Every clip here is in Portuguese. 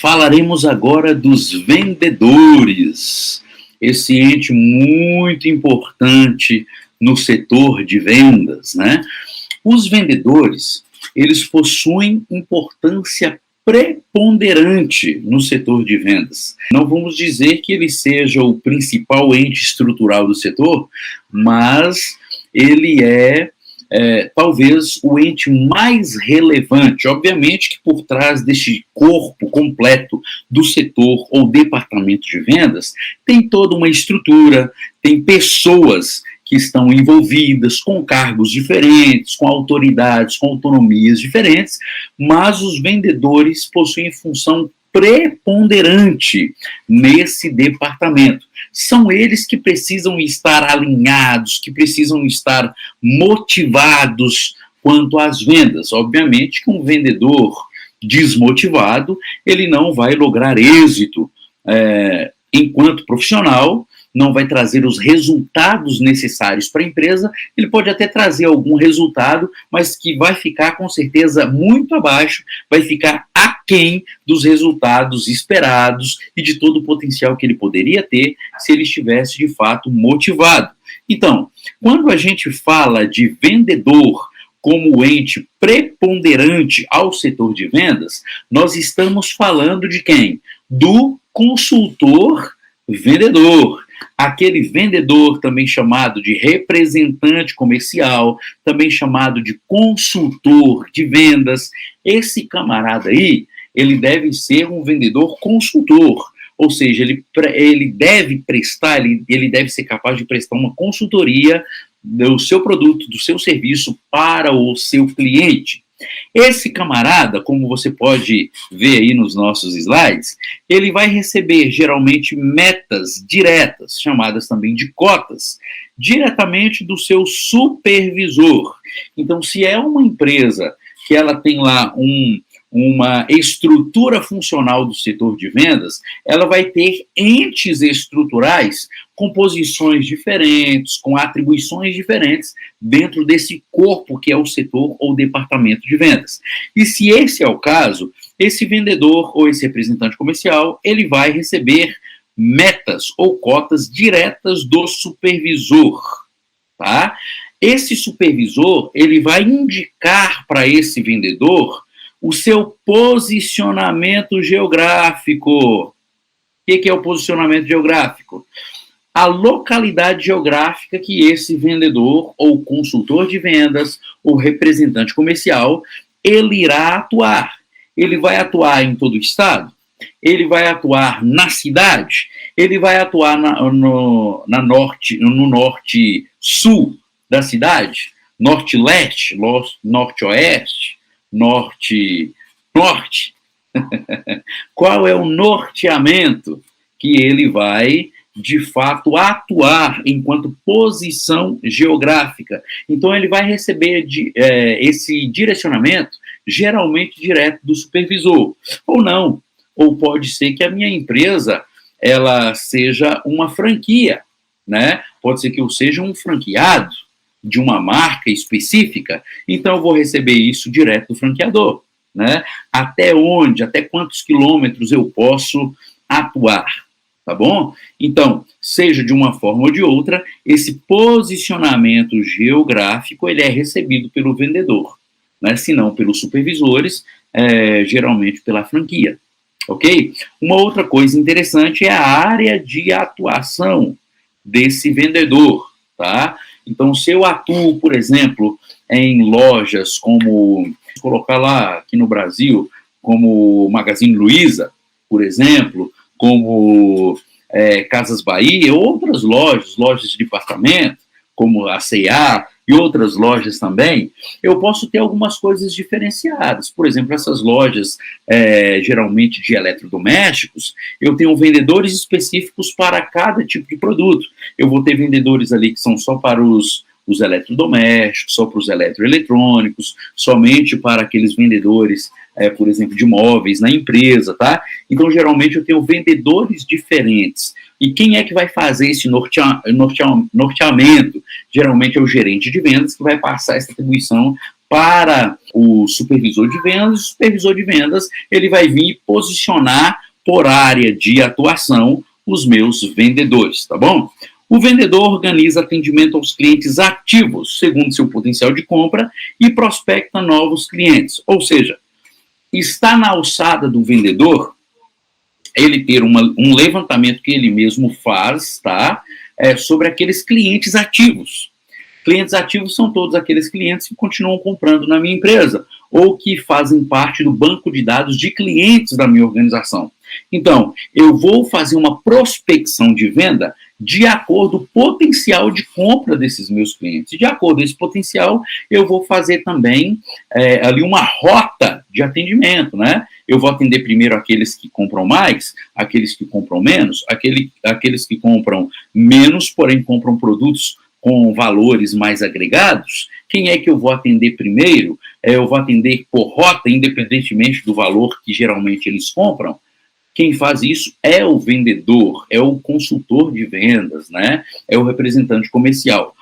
Falaremos agora dos vendedores, esse ente muito importante no setor de vendas, né? Os vendedores, eles possuem importância preponderante no setor de vendas. Não vamos dizer que ele seja o principal ente estrutural do setor, mas ele é talvez o ente mais relevante. Obviamente que por trás deste corpo completo do setor ou departamento de vendas, tem toda uma estrutura, tem pessoas que estão envolvidas com cargos diferentes, com autoridades, com autonomias diferentes, mas os vendedores possuem função preponderante nesse departamento. São eles que precisam estar alinhados, que precisam estar motivados quanto às vendas. Obviamente que um vendedor desmotivado, ele não vai lograr êxito enquanto profissional, não vai trazer os resultados necessários para a empresa. Ele pode até trazer algum resultado, mas que vai ficar com certeza muito abaixo, vai ficar aquém dos resultados esperados e de todo o potencial que ele poderia ter se ele estivesse de fato motivado. Então, quando a gente fala de vendedor como ente preponderante ao setor de vendas, nós estamos falando de quem? Do consultor vendedor. Aquele vendedor também chamado de representante comercial, também chamado de consultor de vendas. Esse camarada aí, ele deve ser um vendedor consultor, ou seja, ele deve prestar, ele deve ser capaz de prestar uma consultoria do seu produto, do seu serviço para o seu cliente. Esse camarada, como você pode ver aí nos nossos slides, ele vai receber geralmente metas diretas, chamadas também de cotas, diretamente do seu supervisor. Então, se é uma empresa que ela tem lá uma estrutura funcional do setor de vendas, ela vai ter entes estruturais com posições diferentes, com atribuições diferentes dentro desse corpo que é o setor ou departamento de vendas. E se esse é o caso, esse vendedor ou esse representante comercial, ele vai receber metas ou cotas diretas do supervisor, tá? Esse supervisor, ele vai indicar para esse vendedor o seu posicionamento geográfico. O que é o posicionamento geográfico? A localidade geográfica que esse vendedor, ou consultor de vendas, ou representante comercial, ele irá atuar. Ele vai atuar em todo o estado? Ele vai atuar na cidade? Ele vai atuar no norte-sul da cidade? Norte-leste? Norte-oeste? Norte-norte? Qual é o norteamento que ele vai, de fato, atuar enquanto posição geográfica? Então, ele vai receber esse direcionamento, geralmente direto do supervisor, ou não. Ou pode ser que a minha empresa ela seja uma franquia, né? Pode ser que eu seja um franqueado de uma marca específica, então eu vou receber isso direto do franqueador, né? Até onde, até quantos quilômetros eu posso atuar, tá bom? Então, seja de uma forma ou de outra, esse posicionamento geográfico, ele é recebido pelo vendedor, né? Se não pelos supervisores, geralmente pela franquia, ok? Uma outra coisa interessante é a área de atuação desse vendedor, tá? Então, se eu atuo, por exemplo, em lojas como, vou colocar lá aqui no Brasil, como Magazine Luiza, por exemplo, como Casas Bahia, outras lojas de departamento, como a C&A e outras lojas também, eu posso ter algumas coisas diferenciadas. Por exemplo, essas lojas, geralmente de eletrodomésticos, eu tenho vendedores específicos para cada tipo de produto. Eu vou ter vendedores ali que são só para os eletrodomésticos, só para os eletroeletrônicos, somente para aqueles vendedores, por exemplo, de móveis na empresa, tá? Então, geralmente, eu tenho vendedores diferentes. E quem é que vai fazer esse norteamento? Geralmente é o gerente de vendas que vai passar essa atribuição para o supervisor de vendas. O supervisor de vendas ele vai vir posicionar por área de atuação os meus vendedores, tá bom? O vendedor organiza atendimento aos clientes ativos, segundo seu potencial de compra, e prospecta novos clientes. Ou seja, está na alçada do vendedor ele ter um levantamento que ele mesmo faz, tá? Sobre aqueles clientes ativos. Clientes ativos são todos aqueles clientes que continuam comprando na minha empresa ou que fazem parte do banco de dados de clientes da minha organização. Então, eu vou fazer uma prospecção de venda de acordo com o potencial de compra desses meus clientes. De acordo com esse potencial, eu vou fazer também ali uma rota de atendimento, né? Eu vou atender primeiro aqueles que compram mais, aqueles que compram menos, aqueles que compram menos, porém compram produtos com valores mais agregados. Quem é que eu vou atender primeiro? Eu vou atender por rota, independentemente do valor que geralmente eles compram. Quem faz isso é o vendedor, é o consultor de vendas, né? É o representante comercial.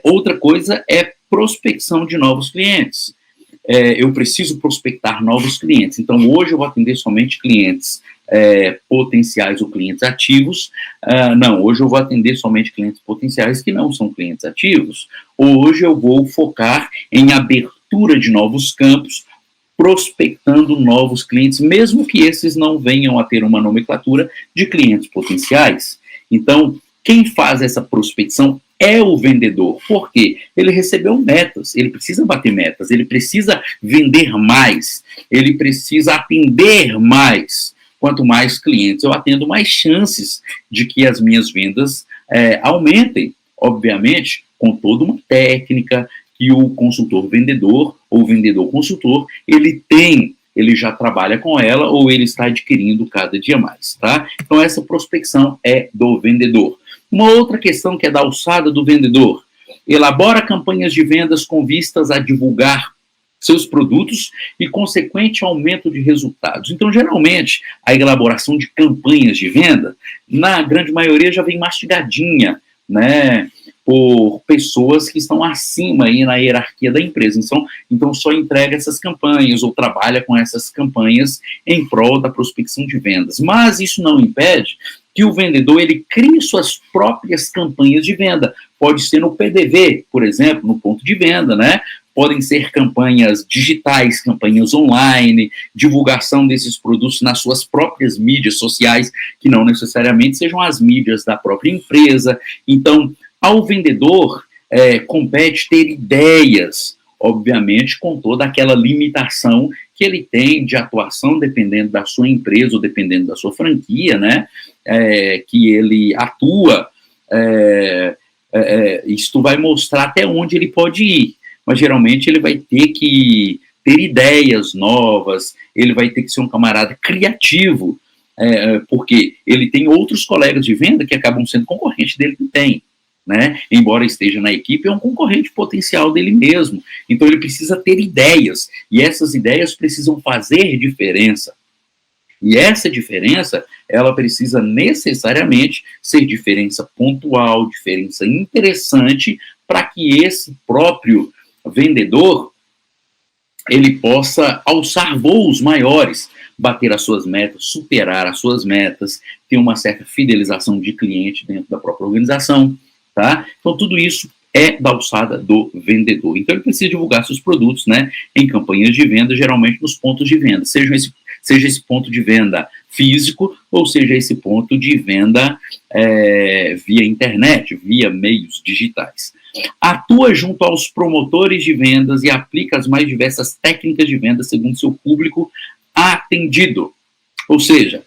Outra coisa é prospecção de novos clientes. Eu preciso prospectar novos clientes. Então, hoje eu vou atender somente clientes potenciais ou clientes ativos. Não, hoje eu vou atender somente clientes potenciais que não são clientes ativos. Hoje eu vou focar em abertura de novos campos, prospectando novos clientes, mesmo que esses não venham a ter uma nomenclatura de clientes potenciais. Então, quem faz essa prospecção é o vendedor. Por quê? Ele recebeu metas, ele precisa bater metas, ele precisa vender mais, ele precisa atender mais. Quanto mais clientes eu atendo, mais chances de que as minhas vendas aumentem, obviamente, com toda uma técnica que o consultor vendedor ou vendedor consultor, ele já trabalha com ela ou ele está adquirindo cada dia mais, tá? Então essa prospecção é do vendedor. Uma outra questão que é da alçada do vendedor: elabora campanhas de vendas com vistas a divulgar seus produtos e consequente aumento de resultados. Então, geralmente, a elaboração de campanhas de venda, na grande maioria, já vem mastigadinha, né, por pessoas que estão acima aí na hierarquia da empresa. Então só entrega essas campanhas ou trabalha com essas campanhas em prol da prospecção de vendas. Mas isso não impede que o vendedor ele crie suas próprias campanhas de venda. Pode ser no PDV, por exemplo, no ponto de venda, né? Podem ser campanhas digitais, campanhas online, divulgação desses produtos nas suas próprias mídias sociais, que não necessariamente sejam as mídias da própria empresa. Então, ao vendedor compete ter ideias, obviamente com toda aquela limitação que ele tem de atuação, dependendo da sua empresa ou dependendo da sua franquia, né, que ele atua. Isto vai mostrar até onde ele pode ir, mas geralmente ele vai ter que ter ideias novas, ele vai ter que ser um camarada criativo, porque ele tem outros colegas de venda que acabam sendo concorrentes dele que tem. Né? Embora esteja na equipe, é um concorrente potencial dele mesmo. Então ele precisa ter ideias, e essas ideias precisam fazer diferença. E essa diferença, ela precisa necessariamente ser diferença pontual, diferença interessante, para que esse próprio vendedor ele possa alçar voos maiores, bater as suas metas, superar as suas metas, ter uma certa fidelização de cliente dentro da própria organização. Tá? Então, tudo isso é da alçada do vendedor. Então, ele precisa divulgar seus produtos, né, em campanhas de venda, geralmente nos pontos de venda, seja esse ponto de venda físico ou seja esse ponto de venda via internet, via meios digitais. Atua junto aos promotores de vendas e aplica as mais diversas técnicas de venda segundo seu público atendido. Ou seja,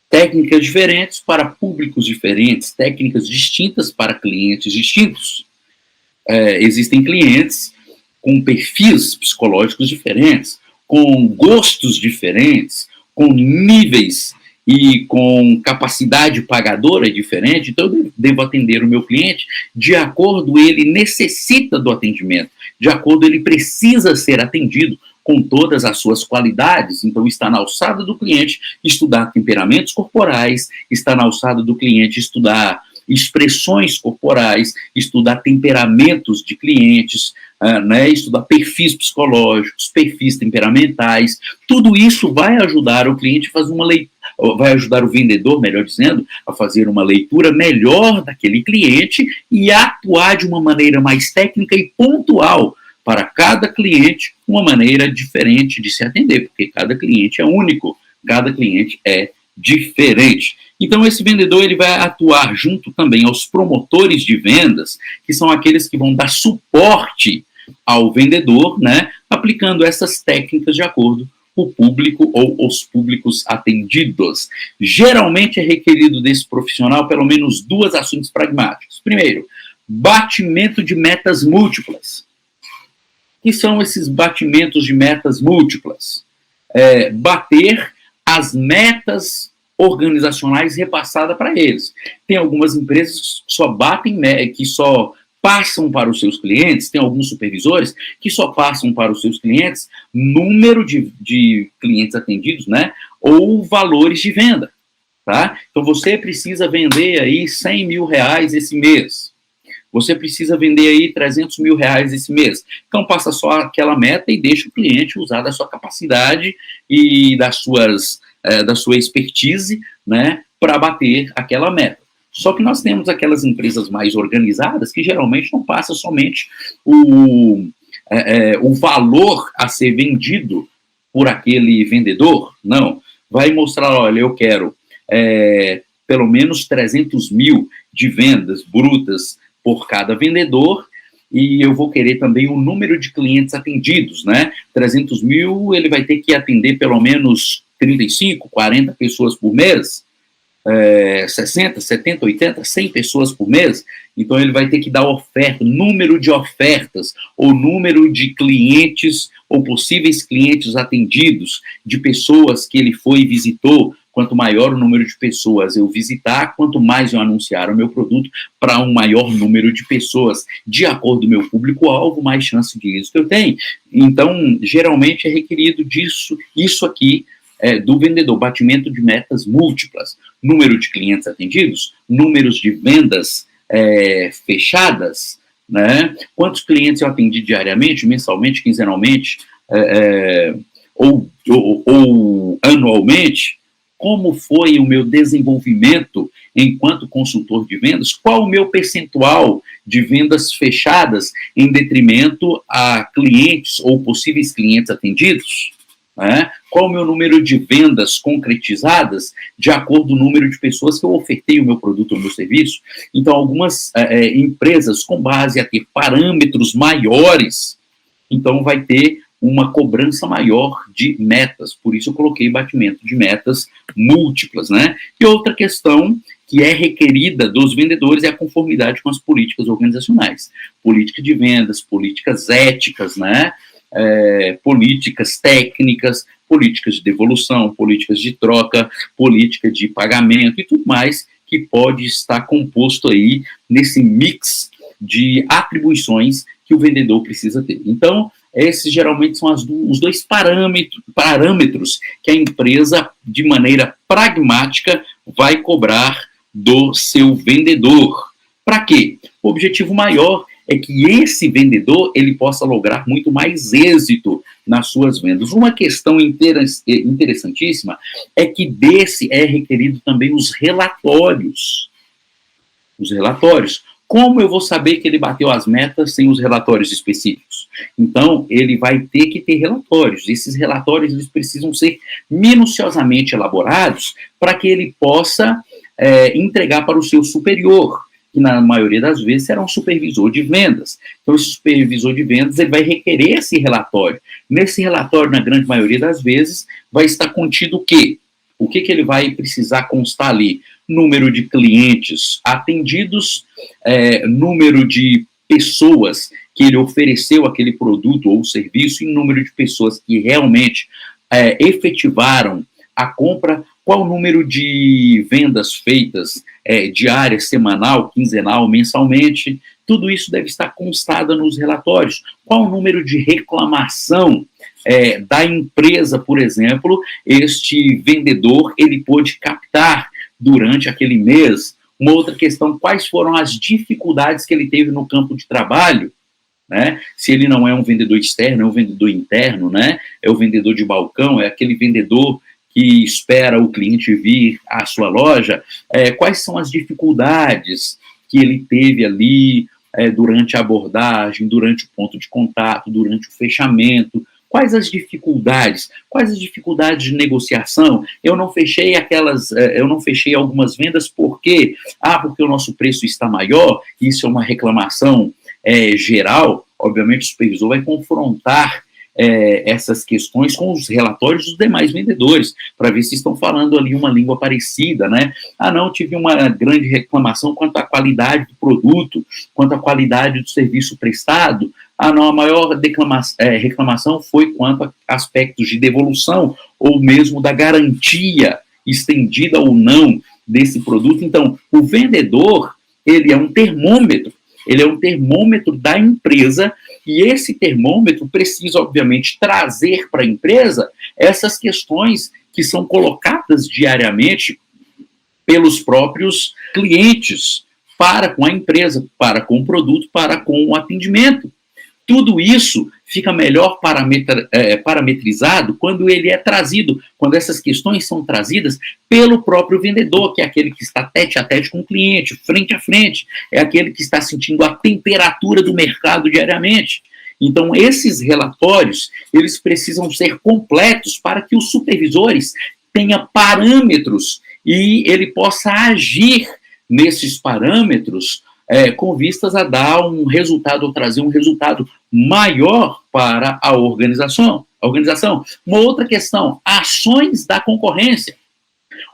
técnicas diferentes para públicos diferentes, técnicas distintas para clientes distintos. Existem clientes com perfis psicológicos diferentes, com gostos diferentes, com níveis e com capacidade pagadora diferente. Então, eu devo atender o meu cliente de acordo ele necessita do atendimento, de acordo ele precisa ser atendido, com todas as suas qualidades. Então, está na alçada do cliente estudar temperamentos corporais, está na alçada do cliente estudar expressões corporais, estudar temperamentos de clientes, né, estudar perfis psicológicos, perfis temperamentais. Tudo isso vai ajudar o cliente a fazer uma leitura, vai ajudar o vendedor, melhor dizendo, a fazer uma leitura melhor daquele cliente e atuar de uma maneira mais técnica e pontual para cada cliente, uma maneira diferente de se atender, porque cada cliente é único, cada cliente é diferente. Então, esse vendedor ele vai atuar junto também aos promotores de vendas, que são aqueles que vão dar suporte ao vendedor, né, aplicando essas técnicas de acordo com o público ou os públicos atendidos. Geralmente é requerido desse profissional pelo menos duas ações pragmáticas. Primeiro, batimento de metas múltiplas. Que são esses batimentos de metas múltiplas? Bater as metas organizacionais repassadas para eles. Tem algumas empresas que só batem, que só passam para os seus clientes, tem alguns supervisores que só passam para os seus clientes número de clientes atendidos, né, ou valores de venda, tá? Então você precisa vender aí 100 mil reais esse mês. Você precisa vender aí 300 mil reais esse mês. Então, passa só aquela meta e deixa o cliente usar da sua capacidade e da sua expertise, né, para bater aquela meta. Só que nós temos aquelas empresas mais organizadas que geralmente não passa somente o valor a ser vendido por aquele vendedor, não. Vai mostrar, olha, eu quero pelo menos 300 mil de vendas brutas por cada vendedor, e eu vou querer também o número de clientes atendidos, né? 300 mil, ele vai ter que atender pelo menos 35, 40 pessoas por mês, 60, 70, 80, 100 pessoas por mês, então ele vai ter que dar oferta, número de ofertas, ou número de clientes, ou possíveis clientes atendidos, de pessoas que ele foi e visitou. Quanto maior o número de pessoas eu visitar, quanto mais eu anunciar o meu produto para um maior número de pessoas, de acordo com o meu público-alvo, mais chance de êxito eu tenho. Então, geralmente é requerido isso aqui, do vendedor, batimento de metas múltiplas, número de clientes atendidos, números de vendas fechadas, né? Quantos clientes eu atendi diariamente, mensalmente, quinzenalmente, ou anualmente. Como foi o meu desenvolvimento enquanto consultor de vendas? Qual o meu percentual de vendas fechadas em detrimento a clientes ou possíveis clientes atendidos? Qual o meu número de vendas concretizadas de acordo com o número de pessoas que eu ofertei o meu produto ou o meu serviço? Então, algumas empresas, com base a ter parâmetros maiores, então vai ter uma cobrança maior de metas, por isso eu coloquei batimento de metas múltiplas, né? E outra questão que é requerida dos vendedores é a conformidade com as políticas organizacionais, política de vendas, políticas éticas, né? Políticas técnicas, políticas de devolução, políticas de troca, política de pagamento e tudo mais que pode estar composto aí nesse mix de atribuições que o vendedor precisa ter. Então, esses geralmente são os dois parâmetros que a empresa, de maneira pragmática, vai cobrar do seu vendedor. Para quê? O objetivo maior é que esse vendedor ele possa lograr muito mais êxito nas suas vendas. Uma questão interessantíssima é que desse é requerido também os relatórios. Os relatórios. Como eu vou saber que ele bateu as metas sem os relatórios específicos? Então, ele vai ter que ter relatórios. Esses relatórios eles precisam ser minuciosamente elaborados para que ele possa entregar para o seu superior, que na maioria das vezes será um supervisor de vendas. Então, esse supervisor de vendas ele vai requerer esse relatório. Nesse relatório, na grande maioria das vezes, vai estar contido o quê? O que ele vai precisar constar ali? Número de clientes atendidos, número de pessoas que ele ofereceu aquele produto ou serviço e número de pessoas que realmente efetivaram a compra, qual o número de vendas feitas diária, semanal, quinzenal, mensalmente, tudo isso deve estar constado nos relatórios. Qual o número de reclamação da empresa, por exemplo, este vendedor ele pôde captar durante aquele mês Uma outra questão, quais foram as dificuldades que ele teve no campo de trabalho, né? Se ele não é um vendedor externo, é um vendedor interno, né? É o vendedor de balcão, é aquele vendedor que espera o cliente vir à sua loja. Quais são as dificuldades que ele teve ali durante a abordagem, durante o ponto de contato, durante o fechamento? Quais as dificuldades? Quais as dificuldades de negociação? Eu não fechei algumas vendas porque o nosso preço está maior. Isso é uma reclamação geral. Obviamente o supervisor vai confrontar essas questões com os relatórios dos demais vendedores, para ver se estão falando ali uma língua parecida, né? Não, tive uma grande reclamação quanto à qualidade do produto, quanto à qualidade do serviço prestado. Não, a maior reclamação foi quanto a aspectos de devolução, ou mesmo da garantia estendida ou não desse produto. Então, o vendedor, ele é um termômetro da empresa, e esse termômetro precisa, obviamente, trazer para a empresa essas questões que são colocadas diariamente pelos próprios clientes para com a empresa, para com o produto, para com o atendimento. Tudo isso fica melhor parametrizado quando ele é trazido, quando essas questões são trazidas pelo próprio vendedor, que é aquele que está tete a tete com o cliente, frente a frente, é aquele que está sentindo a temperatura do mercado diariamente. Então, esses relatórios, eles precisam ser completos para que os supervisores tenham parâmetros e ele possa agir nesses parâmetros com vistas a dar um resultado, ou trazer um resultado maior para a organização. Uma outra questão, ações da concorrência.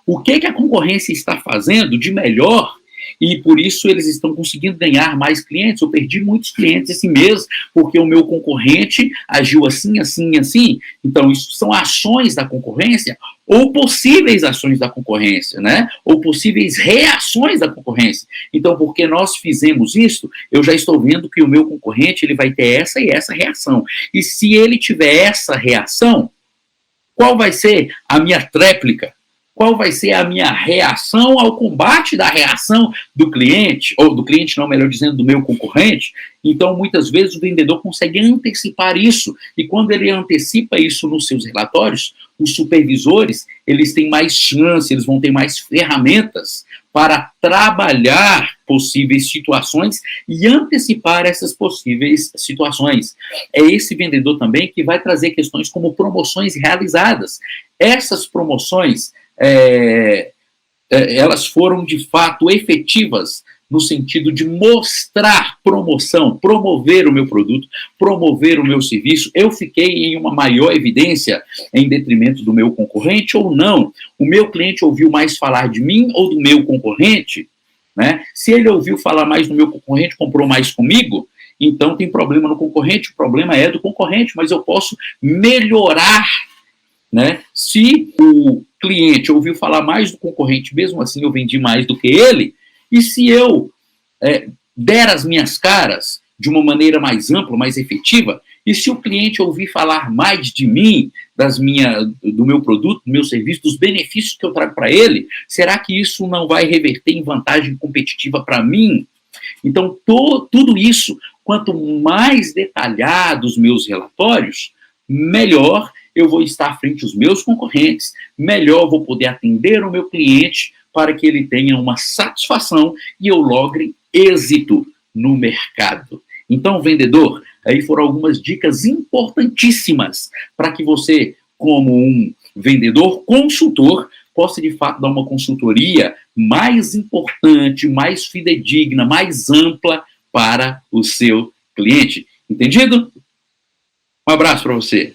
O que a concorrência está fazendo de melhor e por isso eles estão conseguindo ganhar mais clientes? Eu perdi muitos clientes esse mês porque o meu concorrente agiu assim, assim, assim. Então, isso são ações da concorrência ou possíveis ações da concorrência, né? Ou possíveis reações da concorrência. Então, porque nós fizemos isso, eu já estou vendo que o meu concorrente ele vai ter essa e essa reação. E se ele tiver essa reação, qual vai ser a minha tréplica? Qual vai ser a minha reação ao combate da reação do cliente, ou do cliente não, melhor dizendo, do meu concorrente? Então, muitas vezes, o vendedor consegue antecipar isso, e quando ele antecipa isso nos seus relatórios, os supervisores, eles têm mais chance, eles vão ter mais ferramentas para trabalhar possíveis situações e antecipar essas possíveis situações. É esse vendedor também que vai trazer questões como promoções realizadas. Essas promoções, elas foram de fato efetivas no sentido de mostrar promoção, promover o meu produto, promover o meu serviço. Eu fiquei em uma maior evidência em detrimento do meu concorrente ou não? O meu cliente ouviu mais falar de mim ou do meu concorrente? Né? Se ele ouviu falar mais do meu concorrente, comprou mais comigo, então tem problema no concorrente, o problema é do concorrente, mas eu posso melhorar. Né? Se o cliente ouviu falar mais do concorrente, mesmo assim eu vendi mais do que ele, e se eu der as minhas caras de uma maneira mais ampla, mais efetiva, e se o cliente ouvir falar mais de mim, do meu produto, do meu serviço, dos benefícios que eu trago para ele, será que isso não vai reverter em vantagem competitiva para mim? Então, tudo isso, quanto mais detalhados os meus relatórios, melhor eu vou estar frente aos meus concorrentes, melhor vou poder atender o meu cliente para que ele tenha uma satisfação e eu logre êxito no mercado. Então, vendedor, aí foram algumas dicas importantíssimas para que você, como um vendedor consultor, possa de fato dar uma consultoria mais importante, mais fidedigna, mais ampla para o seu cliente. Entendido? Um abraço para você.